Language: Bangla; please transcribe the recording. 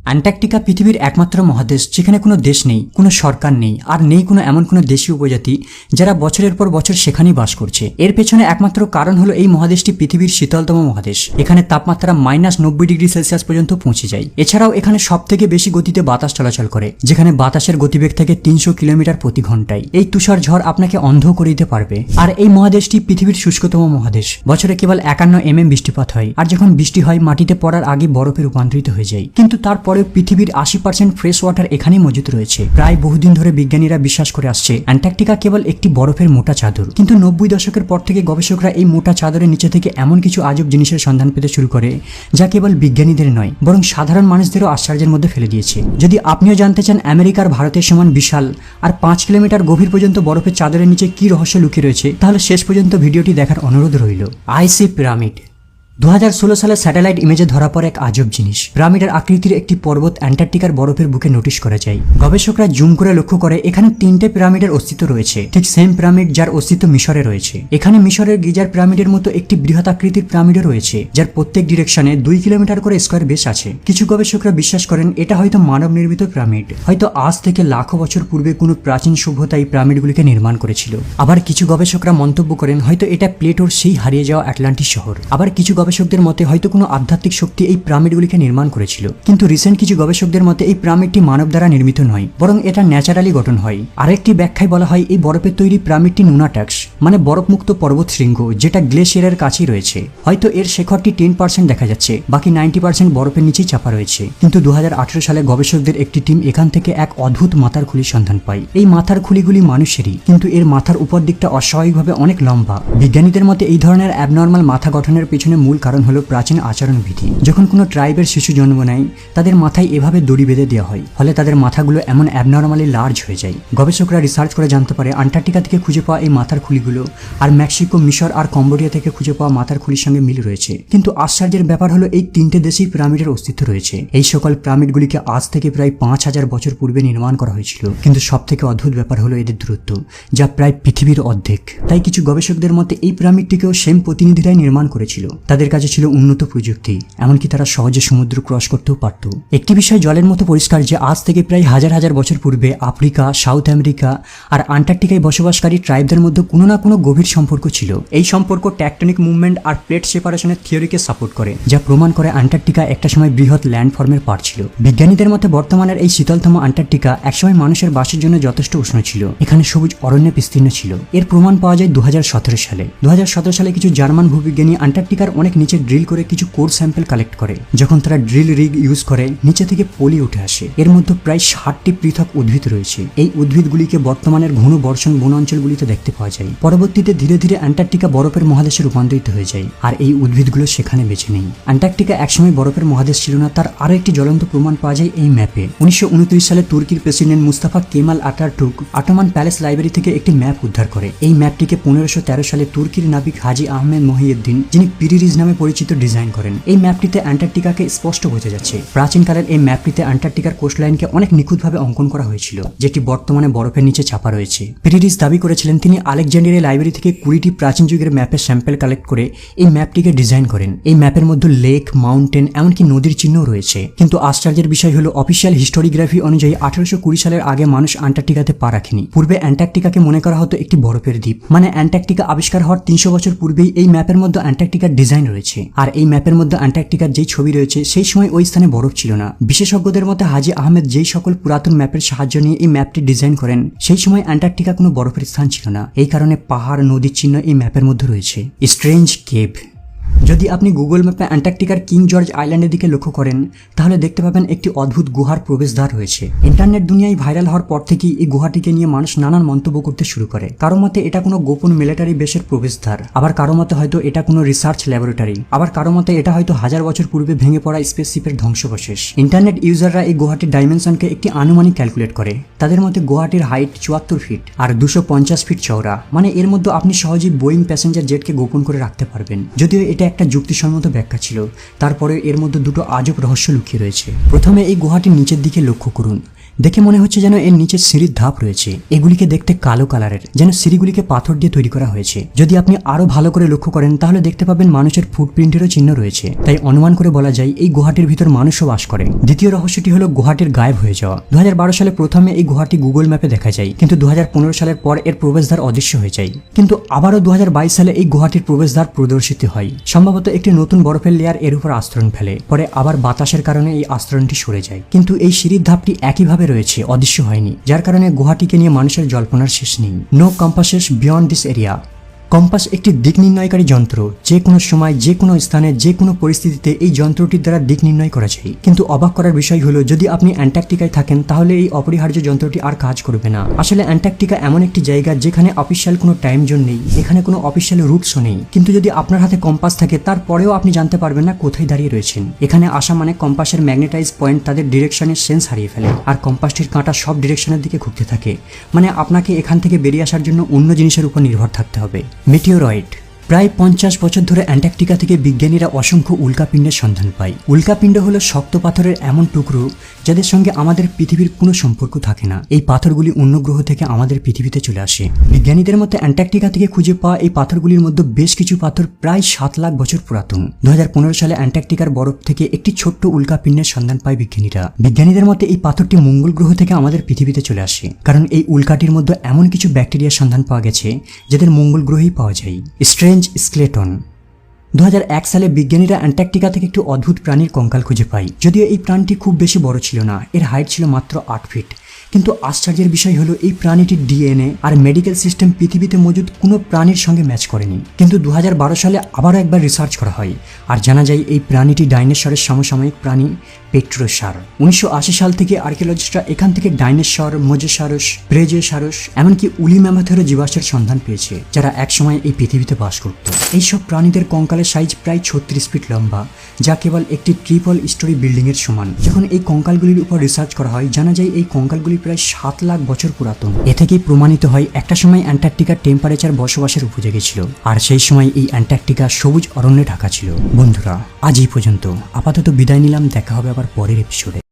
অ্যান্টার্কটিকা পৃথিবীর একমাত্র মহাদেশ যেখানে কোনো দেশ নেই, কোনো সরকার নেই, আর নেই কোনো এমন কোনো দেশীয় উপজাতি যারা বছরের পর বছর সেখানেই বাস করছে। এর পেছনে একমাত্র কারণ হলো এই মহাদেশটি পৃথিবীর শীতলতম মহাদেশ। এখানে তাপমাত্রা -90°C পর্যন্ত পৌঁছে যায়। এছাড়াও এখানে সব থেকে বেশি গতিতে বাতাস চলাচল করে, যেখানে বাতাসের গতিবেগ থাকে 300 কিলোমিটার প্রতি ঘন্টায়। এই তুষার ঝড় আপনাকে অন্ধ করে দিতে পারবে। আর এই মহাদেশটি পৃথিবীর শুষ্কতম মহাদেশ। বছরে কেবল 51 mm বৃষ্টিপাত হয়, আর যখন বৃষ্টি হয় মাটিতে পড়ার আগে বরফে রূপান্তরিত হয়ে যায়। কিন্তু তারপরেও পৃথিবীর 80% ফ্রেশ ওয়াটার এখানেই মজুদ রয়েছে। প্রায় বহুদিন ধরে বিজ্ঞানীরা বিশ্বাস করে আসছে অ্যান্টার্কটিকা কেবল একটি বরফের মোটা চাদর। কিন্তু 90 দশকের পর থেকে গবেষকরা এই মোটা চাদরের নিচে থেকে এমন কিছু আজব জিনিসের সন্ধান পেতে শুরু করে যা কেবল বিজ্ঞানীদের নয় বরং সাধারণ মানুষদেরও আশ্চর্যের মধ্যে ফেলে দিয়েছে। যদি আপনিও জানতে চান আমেরিকার ভারতের সমান বিশাল আর 5 কিলোমিটার গভীর পর্যন্ত বরফের চাদরের নিচে কি রহস্য লুকিয়ে রয়েছে, তাহলে শেষ পর্যন্ত ভিডিওটি দেখার অনুরোধ রইল। আইসি পিরামিড 2016 সালে স্যাটেলাইট ইমেজে ধরা পড়ে এক আজব জিনিস। পিরামিডের আকৃতির একটি পর্বত অ্যান্টার্কটিকার বরফের বুকে নোটিশ করা যায়। গবেষকরা জুম করে লক্ষ্য করে এখানে 3টে পিরামিডের অস্তিত্ব রয়েছে, ঠিক সেম পিরামিড যার অস্তিত্ব মিশরে রয়েছে। এখানে মিশরের গিজার পিরামিডের মতো একটি বৃহৎ আকৃতির পিরামিডও রয়েছে, যার প্রত্যেক ডিরেকশনে 2 কিলোমিটার করে স্কয়ার বেস আছে। কিছু গবেষকরা বিশ্বাস করেন এটা হয়তো মানব নির্মিত পিরামিড, হয়তো আজ থেকে লাখো বছর পূর্বে কোনো প্রাচীন সভ্যতা এই পিরামিডগুলিকে নির্মাণ করেছিল। আবার কিছু গবেষকরা মন্তব্য করেন হয়তো এটা প্লেটোর সেই হারিয়ে যাওয়া আটলান্টিস শহর। আবার কিছু গবেষকদের মতে হয়তো কোনো আধ্যাত্মিক শক্তি এই পিরামিডগুলিকে নির্মাণ করেছিল। কিন্তু রিসেন্ট কিছু গবেষকদের মতে এই পিরামিডটি মানব দ্বারা নির্মিত নয়, বরং এটা ন্যাচারালি গঠন হয়। আরেকটি ব্যাখ্যায় বলা হয় এই বরফের তৈরি পিরামিডটি নুনাটাক্স মানে বরফমুক্ত পর্বত শৃঙ্গ, যেটা গ্লেশিয়ারের কাছেই রয়েছে। হয়তো এর শেখরটি 10% দেখা যাচ্ছে, বাকি 90% বরফের নিচেই চাপা রয়েছে। কিন্তু 2018 সালে গবেষকদের একটি টিম এখান থেকে এক অদ্ভুত মাথার খুলির সন্ধান পায়। এই মাথার খুলিগুলি মানুষেরই, কিন্তু এর মাথার উপর দিকটা অস্বাভাবিকভাবে অনেক লম্বা। বিজ্ঞানীদের মতে এই ধরনের অ্যাবনর্মাল মাথা গঠনের পেছনে মূল কারণ হলো প্রাচীন আচরণবিধি। যখন কোনো ট্রাইবের শিশু জন্ম নেয় তাদের মাথায় এভাবে দড়ি বেঁধে দেওয়া হয়, ফলে তাদের মাথাগুলো এমন অ্যাবনর্মালি লার্জ হয়ে যায়। গবেষকরা রিসার্চ করে জানতে পারে আন্টার্কটিকা থেকে খুঁজে পাওয়া এই মাথার খুলিগুলো আর মেক্সিকো, মিশর আর কম্বোডিয়া থেকে খুঁজে পাওয়া মাথার খুলির সঙ্গে মিল রয়েছে। কিন্তু আশ্চর্যের ব্যাপার হলো এই 3টে দেশেই পিরামিডের অস্তিত্ব রয়েছে। এই সকল পিরামিডগুলিকে আজ থেকে প্রায় 5000 বছর পূর্বে নির্মাণ করা হয়েছিল। কিন্তু সব থেকে অদ্ভুত ব্যাপার হলো এদের দূরত্ব, যা প্রায় পৃথিবীর অর্ধেক। তাই কিছু গবেষকদের মতে এই পিরামিডটিকেও সেম প্রতিনিধিরাই নির্মাণ করেছিল। তাদের কাছে ছিল উন্নত প্রযুক্তি, এমনকি তারা সহজে সমুদ্র ক্রস করতেও পারত। একটি বিষয় জলের মতো পরিষ্কার যে আজ থেকে প্রায় হাজার হাজার বছর পূর্বে আফ্রিকা, সাউথ আমেরিকা আর আন্টার্কটিকায় বসবাসকারী ট্রাইবদের মধ্যে কোনো না কোনো গভীর সম্পর্ক ছিল। এই সম্পর্ক ট্যাকটনিক মুভমেন্ট আর প্লেট সেপারেশনের থিওরিকে সাপোর্ট করে, যা প্রমাণ করে আন্টার্কটিকা একটা সময় বৃহৎ ল্যান্ডফর্মের পার্ট ছিল। বিজ্ঞানীদের মতে বর্তমানের এই শীতলতম আন্টার্কটিকা একসময় মানুষের বাসের জন্য যথেষ্ট উষ্ণ ছিল। এখানে সবুজ অরণ্যে বিস্তীর্ণ ছিল। এর প্রমাণ পাওয়া যায় 2017 সালে। 2017 সালে কিছু জার্মান ভূবিজ্ঞানী আন্টার্কটিকার অনেক নিচে ড্রিল করে কিছু কোর স্যাম্পল কালেক্ট করে। যখন তারা ড্রিল রিগ ইউজ করে নিচে থেকে পলি উঠে আসে। এর মধ্যে প্রায় 60টি পৃথক উদ্ভিদ রয়েছে। এই উদ্ভিদগুলিকে বর্তমানের ঘন বর্ষণ বন অঞ্চলগুলিতে দেখতে পাওয়া যায়। পরবর্তীতে ধীরে ধীরে অ্যান্টার্কটিকা বরফের মহাদেশে রূপান্তরিত হয়ে যায়, আর এই উদ্ভিদগুলো সেখানে বেঁচে নেই। অ্যান্টার্কটিকা একসময় বরফের মহাদেশ ছিল না, তার আরো একটি জ্বলন্ত প্রমাণ পাওয়া যায় এই ম্যাপে। 1929 সালে তুর্কির president Mustafa Kemal Ataturk Ottoman palace library থেকে একটি ম্যাপ উদ্ধার করে। এই ম্যাপটিকে 1513 সালে তুর্কির নাবিক হাজি আহমেদ মহিউদ্দিন, যিনি পিরিরিজ নামে পরিচিত, ডিজাইন করেন। এই ম্যাপটিতে অ্যান্টার্কটিকাকে স্পষ্ট বোঝা যাচ্ছে। প্রাচীনকালের এই ম্যাপটিতে অ্যান্টার্কটিকার কোস্টলাইনকে অনেক নিখুঁতভাবে অঙ্কন করা হয়েছিল, যেটি বর্তমানে বরফের নিচে চাপা রয়েছে। পিরিরিজ দাবি করেছিলেন তিনি আলেকজান্ড্রিয়া লাইব্রেরি থেকে 20টি প্রাচীন যুগের ম্যাপের স্যাম্পল কালেক্ট করে এই ম্যাপটিকে ডিজাইন করেন। এই ম্যাপের মধ্যে লেক, মাউন্টেন, এমনকি নদীর চিহ্নও রয়েছে। কিন্তু আশ্চর্যের বিষয় হলো অফিসিয়াল হিস্টোরিগ্রাফি অনুযায়ী 1820 সালের আগে মানুষ অ্যান্টার্কটিকাতে পা রাখেনি। পূর্বে অ্যান্টার্কটিকাকে মনে করা হতো একটি বরফের দ্বীপ। মানে অ্যান্টার্কটিকা আবিষ্কার হওয়ার 300 বছর পূর্বেই এই ম্যাপের মধ্যে অ্যান্টার্কটিকার ডিজাইন রয়েছে। আর এই ম্যাপের মধ্যে অ্যান্টার্কটিকার যেই ছবি রয়েছে সেই সময় ওই স্থানে বরফ ছিল না। বিশেষজ্ঞদের মতে হাজি আহমেদ যেই সকল পুরাতন ম্যাপের সাহায্য নিয়ে এই ম্যাপটি ডিজাইন করেন সেই সময় অ্যান্টার্কটিকা কোনো বরফের স্থান ছিল না। এই কারণে পাহাড়, নদীর চিহ্ন এই ম্যাপের মধ্যে রয়েছে। Strange cave. যদি আপনি গুগল ম্যাপে অ্যান্টার্কটিকার কিং জর্জ আইল্যান্ডের দিকে লক্ষ্য করেন তাহলে দেখতে পাবেন একটি অদ্ভুত গুহার প্রবেশদ্বার রয়েছে। ইন্টারনেট দুনিয়ায় ভাইরাল হওয়ার পর থেকেই এই গুহাটিকে নিয়ে মানুষ নানান মন্তব্য করতে শুরু করে। কারো মতে এটা কোনো গোপন মিলিটারি বেসের প্রবেশদ্বার, আবার কারো মতে হয়তো এটা কোনো রিসার্চ ল্যাবরেটরি, আবার কারো মতে এটা হয়তো হাজার বছর পূর্বে ভেঙে পড়া স্পেসশিপের ধ্বংসাবশেষ। ইন্টারনেট ইউজাররা এই গুহাটির ডাইমেনশনকে একটি আনুমানিক ক্যালকুলেট করে। তাদের মতে গুহাটির হাইট 74 ফিট আর 250 ফিট চওড়া। মানে এর মধ্যে আপনি সহজেই বোয়িং প্যাসেঞ্জার জেটকে গোপন করে রাখতে পারবেন। যদিও এটা একটা যুক্তিসম্মত ব্যাখ্যা ছিল, তারপরে এর মধ্যে দুটো আজব রহস্য লুকিয়ে রয়েছে। প্রথমে এই গুহাটির নিচের দিকে লক্ষ্য করুন। দেখে মনে হচ্ছে যেন এর নিচে সিঁড়ির ধাপ রয়েছে। এগুলিকে দেখতে কালো কালারের, যেন সিঁড়িগুলিকে পাথর দিয়ে তৈরি করা হয়েছে। যদি আপনি আরো ভালো করে লক্ষ্য করেন তাহলে দেখতে পাবেন মানুষের ফুটপ্রিন্টেরও চিহ্ন রয়েছে। তাই অনুমান করে বলা যায় এই গুহাটির ভিতর মানুষও বাস করে। দ্বিতীয় রহস্যটি হলো গুহাটির গায়েব হয়ে যাওয়া। 2012 সালে প্রথমে এই গুহাটি গুগল ম্যাপে দেখা যায়, কিন্তু 2015 সালের পর এর প্রবেশদ্বার অদৃশ্য হয়ে যায়। কিন্তু আবারও 2022 সালে এই গুহাটির প্রবেশদ্বার প্রদর্শিত হয়। সম্ভবত একটি নতুন বরফের লেয়ার এর উপর আস্তরণ ফেলে, পরে আবার বাতাসের কারণে এই আস্তরণটি সরে যায়। কিন্তু এই সিঁড়ির ধাপটি একইভাবে রয়েছে, অদৃশ্য হয়নি, যার কারণে গুহাটিকে নিয়ে মানুষের জল্পনার শেষ নেই। No compasses beyond this area. Compass একটি দিক নির্ণয়কারী যন্ত্র। যে কোনো সময়, যে কোনো স্থানে, যে কোনো পরিস্থিতিতে এই যন্ত্রটির দ্বারা দিক নির্ণয় করা যায়। কিন্তু অবাক করার বিষয় হলো, যদি আপনি অ্যান্টার্কটিকায় থাকেন তাহলে এই অপরিহার্য যন্ত্রটি আর কাজ করবে না। আসলে অ্যান্টার্কটিকা এমন একটি জায়গা যেখানে অফিসিয়াল কোনো টাইম জোন নেই, এখানে কোনো অফিসিয়াল রুটসও নেই। কিন্তু যদি আপনার হাতে কম্পাস থাকে তারপরেও আপনি জানতে পারবেন না কোথায় দাঁড়িয়ে রয়েছেন। এখানে আসা মানে কম্পাসের ম্যাগনেটাইজ পয়েন্ট তাদের ডিরেকশনের সেন্স হারিয়ে ফেলে, আর কম্পাসটির কাঁটা সব ডিরেকশনের দিকে ঘুরতে থাকে। মানে আপনাকে এখান থেকে বেরিয়ে আসার জন্য অন্য জিনিসের উপর নির্ভর থাকতে হবে। মেটিওরয়েড। প্রায় 50 বছর ধরে অ্যান্টার্কটিকা থেকে বিজ্ঞানীরা অসংখ্য উল্কাপিণ্ডের সন্ধান পায়। উল্কাপিণ্ড হলো শক্ত পাথরের এমন টুকরো যাদের সঙ্গে আমাদের পৃথিবীর কোনো সম্পর্ক থাকে না। এই পাথরগুলি অন্য গ্রহ থেকে আমাদের পৃথিবীতে চলে আসে। বিজ্ঞানীদের মতে অ্যান্টার্কটিকা থেকে খুঁজে পাওয়া এই পাথরগুলির মধ্যে বেশ কিছু পাথর প্রায় 7 লাখ বছর পুরাতন। 2015 সালে অ্যান্টার্কটিকার বরফ থেকে একটি ছোট্ট উল্কাপিণ্ডের সন্ধান পায় বিজ্ঞানীরা। বিজ্ঞানীদের মতে এই পাথরটি মঙ্গল গ্রহ থেকে আমাদের পৃথিবীতে চলে আসে, কারণ এই উল্কাটির মধ্যে এমন কিছু ব্যাকটেরিয়ার সন্ধান পাওয়া গেছে যাদের মঙ্গল গ্রহেই পাওয়া যায়। Strange skeleton. 2001 সালে বিজ্ঞানীরা অ্যান্টার্কটিকা থেকে একটি অদ্ভুত প্রাণীর কঙ্কাল খুঁজে পায়। যদিও এই প্রাণীটি খুব বেশি বড় ছিল না, এর হাইট ছিল মাত্র 8 ফিট। কিন্তু আশ্চর্যের বিষয় হলো এই প্রাণীটির ডিএনএ আর মেডিকেল সিস্টেম পৃথিবীতে মজুদ কোনো প্রাণীর সঙ্গে ম্যাচ করেনি। কিন্তু 2012 সালে আবারও একবার রিসার্চ করা হয়, আর জানা যায় এই প্রাণীটি ডাইনোসরের সমসাময়িক প্রাণী পেট্রোসার। 1980 সাল থেকে আর্কিওলজিস্টরা এখান থেকে ডাইনোসর, মোজেসারস, ব্রেজোসারস, এমনকি উলি ম্যামথেরও জীবাশ্মের সন্ধান পেয়েছে, যারা একসময় এই পৃথিবীতে বাস করত। এইসব প্রাণীদের কঙ্কালের সাইজ প্রায় 36 ফিট লম্বা, যা কেবল একটি ট্রিপল স্টোরি বিল্ডিং এর সমান। যখন এই কঙ্কালগুলির উপর রিসার্চ করা হয় জানা যায় এই কঙ্কালগুলি প্রায় 7 লাখ বছর পুরাতন। এ থেকেই প্রমাণিত হয় একটা সময় অ্যান্টার্কটিকার টেম্পারেচার বসবাসের উপযোগী ছিল, আর সেই সময় এই অ্যান্টার্কটিকা সবুজ অরণ্যে ঢাকা ছিল। বন্ধুরা, আজ এই পর্যন্ত। আপাতত বিদায় নিলাম, দেখা হবে আবার পরের এপিসোডে।